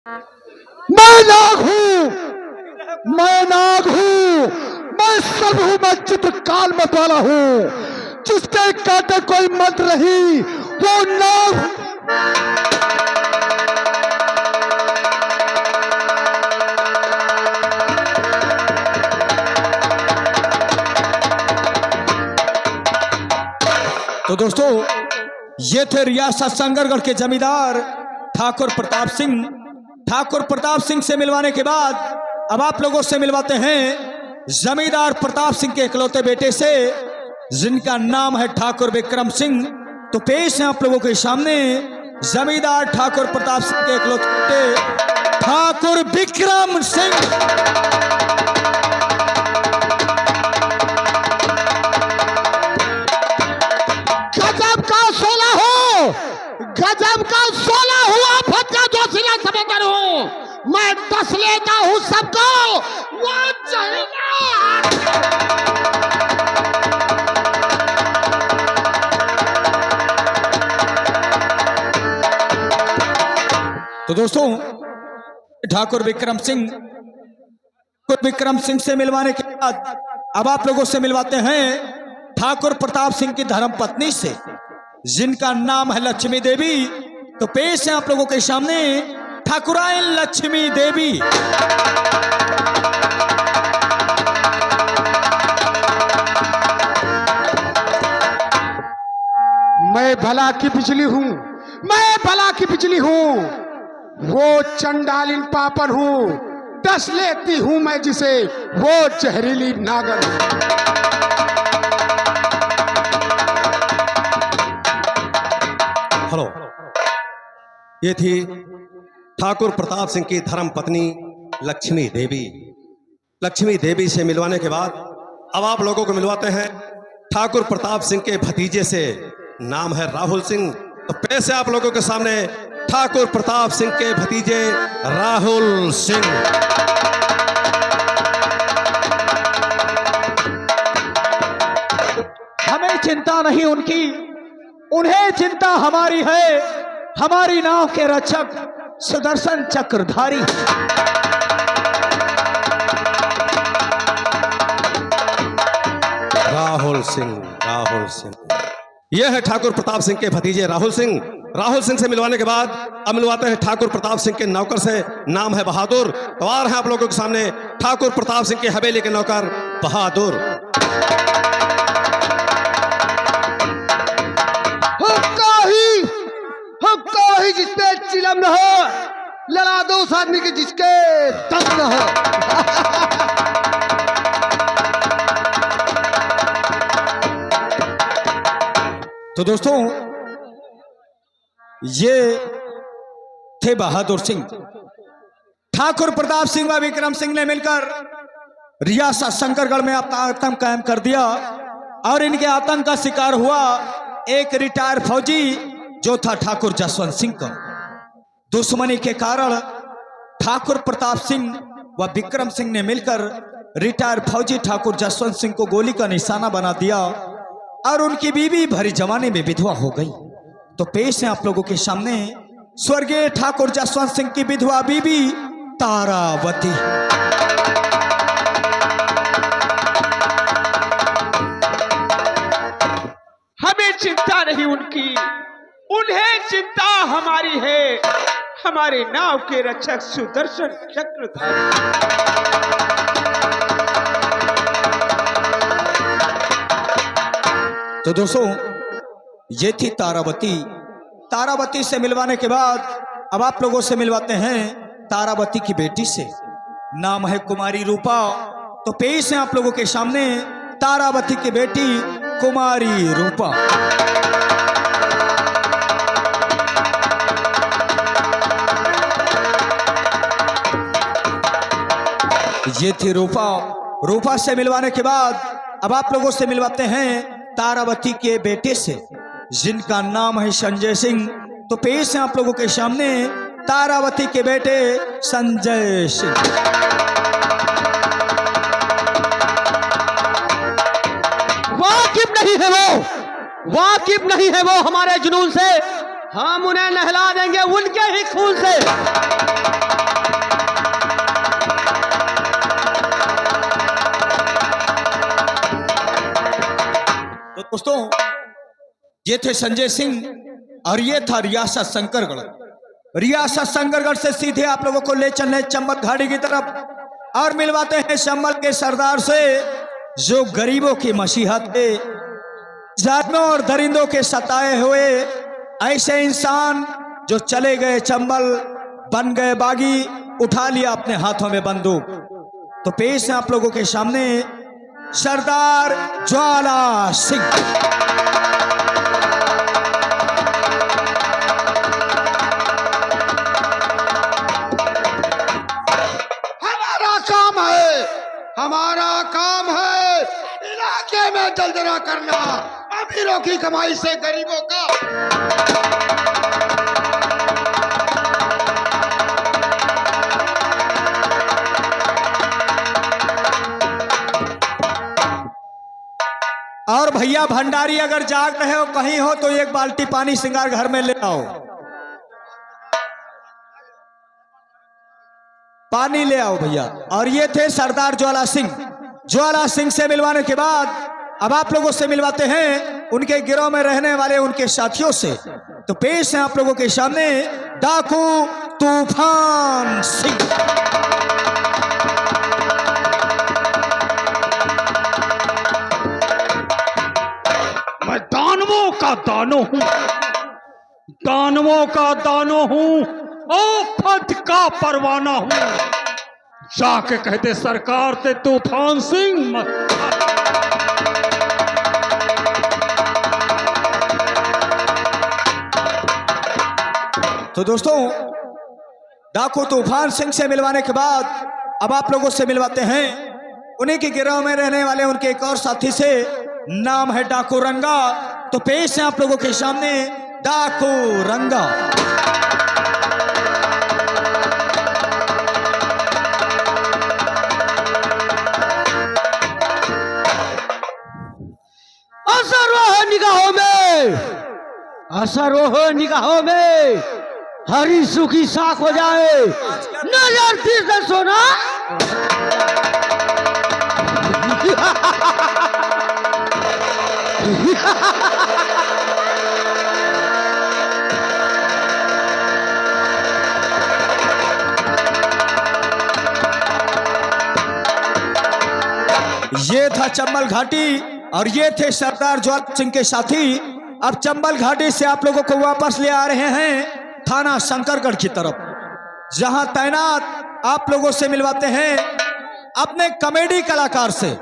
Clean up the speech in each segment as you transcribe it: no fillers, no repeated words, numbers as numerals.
मैं नाग हूं, मैं नाग हूं, मैं सब हूं, मैं चित्र काल मत वाला हूं। जिसके काटे कोई मत रही वो नाग। तो दोस्तों, ये थे रियासत संगरगढ़ के जमींदार ठाकुर प्रताप सिंह। ठाकुर प्रताप सिंह से मिलवाने के बाद अब आप लोगों से मिलवाते हैं जमींदार प्रताप सिंह के इकलौते बेटे से, जिनका नाम है ठाकुर विक्रम सिंह। तो पेश है आप लोगों के सामने जमींदार ठाकुर प्रताप सिंह के इकलौते बेटे ठाकुर विक्रम सिंह। गजब का 16 हुआ फटका जो सिला समंदर हूं। मैं 10 लेता हूं सबको वो तो दोस्तों, ठाकुर विक्रम सिंह से मिलवाने के बाद अब आप लोगों से मिलवाते हैं ठाकुर प्रताप सिंह की धर्म पत्नी से, जिनका नाम है लक्ष्मी देवी। तो पेश है आप लोगों के सामने ठाकुरायन लक्ष्मी देवी। मैं भला की बिजली हूं, मैं भला की बिजली हूं, वो चंडालिन पापड़ हूं। 10 लेती हूं मैं जिसे वो जहरीली नागर। हेलो, ये थी ठाकुर प्रताप सिंह की धर्म पत्नी लक्ष्मी देवी। लक्ष्मी देवी से मिलवाने के बाद अब आप लोगों को मिलवाते हैं ठाकुर प्रताप सिंह के भतीजे से, नाम है राहुल सिंह। तो पैसे आप लोगों के सामने ठाकुर प्रताप सिंह के भतीजे राहुल सिंह। हमें चिंता नहीं उनकी, उन्हें चिंता हमारी है। हमारी नाव के रक्षक सुदर्शन चक्रधारी। राहुल सिंह यह है ठाकुर प्रताप सिंह के भतीजे राहुल सिंह। राहुल सिंह से मिलवाने के बाद अब मिलवाते हैं ठाकुर प्रताप सिंह के नौकर से, नाम है बहादुर। सवार है आप लोगों के सामने ठाकुर प्रताप सिंह के हवेली के नौकर बहादुर। जिसपे चिलम न हो, लड़ा दो उस आदमी के जिसके दम न हो। तो दोस्तों, ये थे बहादुर सिंह। ठाकुर प्रताप सिंह व विक्रम सिंह ने मिलकर रियासत शंकरगढ़ में अपना आतंक कायम कर दिया और इनके आतंक का शिकार हुआ एक रिटायर फौजी जो था ठाकुर जसवंत सिंह का। दुश्मनी के कारण ठाकुर प्रताप सिंह व विक्रम सिंह ने मिलकर रिटायर फौजी ठाकुर जसवंत सिंह को गोली का निशाना बना दिया और उनकी बीवी भरी जवानी में विधवा हो गई। तो पेश है आप लोगों के सामने स्वर्गीय ठाकुर जसवंत सिंह की विधवा बीवी तारावती। हमें चिंता नहीं उनकी, उन्हें चिंता हमारी है। हमारे नाव के रक्षक सुदर्शन चक्रधारी। तो दोस्तों, ये थी तारावती। तारावती से मिलवाने के बाद अब आप लोगों से मिलवाते हैं तारावती की बेटी से, नाम है कुमारी रूपा। तो पेश है आप लोगों के सामने तारावती की बेटी कुमारी रूपा। ये थी रूपा। रूपा से मिलवाने के बाद अब आप लोगों से मिलवाते हैं तारावती के बेटे से, जिनका नाम है संजय सिंह। तो पेश है आप लोगों के सामने तारावती के बेटे संजय सिंह। वाकिफ नहीं है वो हमारे जुनून से। हम उन्हें नहला देंगे उनके ही खून से। तो दोस्तों, ये थे संजय सिंह और ये था रियासत शंकरगढ़। रियासत शंकरगढ़ से सीधे आप लोगों को ले चलने चंबल घाटी की तरफ और मिलवाते हैं चंबल के सरदार से, जो गरीबों की मसीहत थे, जालिमों और दरिंदों के सताए हुए ऐसे इंसान जो चले गए चंबल, बन गए बागी, उठा लिया अपने हाथों में बंदूक। तो पेश है आप लोगों के सामने सरदार ज्वाला सिंह। हमारा काम है इलाके में दलदला करना, अमीरों की कमाई से गरीबों का। और भैया भंडारी अगर जाग रहे हो कहीं हो तो एक बाल्टी पानी सिंगार घर में ले आओ, पानी ले आओ भैया। और ये थे सरदार ज्वाला सिंह। ज्वाला सिंह से मिलवाने के बाद अब आप लोगों से मिलवाते हैं उनके गिरोह में रहने वाले उनके साथियों से। तो पेश है आप लोगों के सामने डाकू तूफान सिंह। मैं दानवों का दानो हूं, दानवों का दानो हूं, आफत का परवाना हूं। जाके कहते सरकार से तूफान सिंह। तो दोस्तों, डाकू तूफान सिंह से मिलवाने के बाद अब आप लोगों से मिलवाते हैं उन्हीं के गिरोह में रहने वाले उनके एक और साथी से, नाम है डाकू रंगा। तो पेश है आप लोगों के सामने डाकू रंगा। असर हो निगाहों में, असर हो निगाहों में, हरी सूखी साख हो जाए, नजर फिर से सोना। ये था चंबल घाटी और ये थे सरदार ज्वाला सिंह के साथी। अब चंबल घाटी से आप लोगों को वापस ले आ रहे हैं थाना शंकरगढ़ की तरफ, जहां तैनात आप लोगों से मिलवाते हैं अपने कॉमेडी कलाकार से,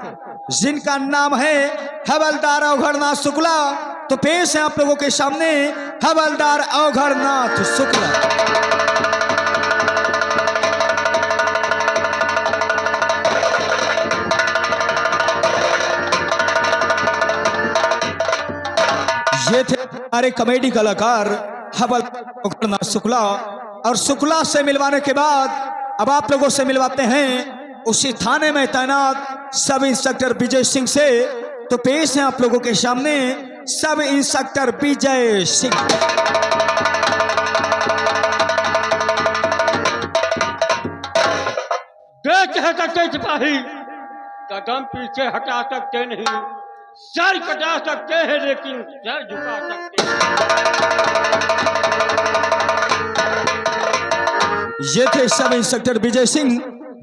जिनका नाम है हवलदार अवघड़नाथ शुक्ला। तो पेश है आप लोगों के सामने हवलदार अवघड़नाथ शुक्ला। ये थे हमारे कॉमेडी कलाकार हवलदार शुक्ला। और शुक्ला से मिलवाने के बाद अब आप लोगों से मिलवाते हैं उसी थाने में तैनात सब इंस्पेक्टर विजय सिंह से। तो पेश है आप लोगों के सामने सब इंस्पेक्टर विजय सिंह। देख सकते सिपाही, कदम पीछे हटा सकते नहीं, सर कटा सकते हैं लेकिन सर झुका सकते हैं। ये थे सब इंस्पेक्टर विजय सिंह।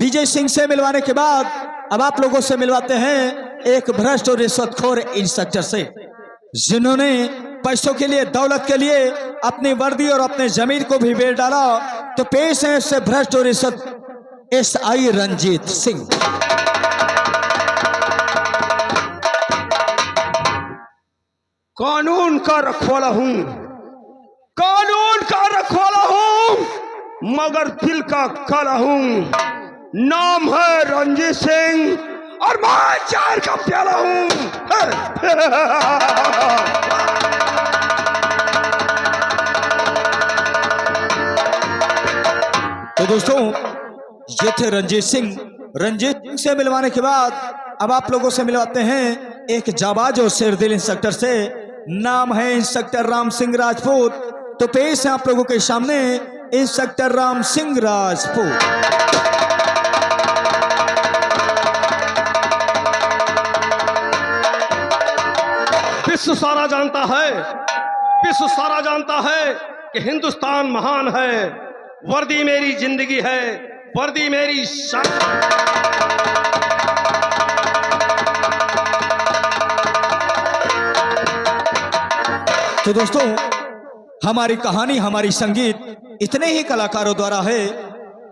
विजय सिंह से मिलवाने के बाद अब आप लोगों से मिलवाते हैं एक भ्रष्ट और रिश्वतखोर इंस्पेक्टर से, जिन्होंने पैसों के लिए, दौलत के लिए अपनी वर्दी और अपने जमीन को भी बेच डाला। तो पेश है इससे भ्रष्ट और रिश्वत SI रंजीत सिंह। कानून का रखवाला हूं, कानून का रखवाला हूं, मगर दिल का काला हूं। नाम है रंजीत सिंह और मैं चार का प्याला हूं। तो दोस्तों, ये थे रंजीत सिंह। रंजीत सिंह से मिलवाने के बाद अब आप लोगों से मिलवाते हैं एक जाबाज और शेरदिल इंस्पेक्टर से, नाम है इंस्पेक्टर राम सिंह राजपूत। तो पेश है आप लोगों के सामने इंस्पेक्टर राम सिंह राजपूत। विश्व सारा जानता है कि हिंदुस्तान महान है। वर्दी मेरी जिंदगी है, वर्दी मेरी शान। तो दोस्तों, हमारी कहानी, हमारी संगीत इतने ही कलाकारों द्वारा है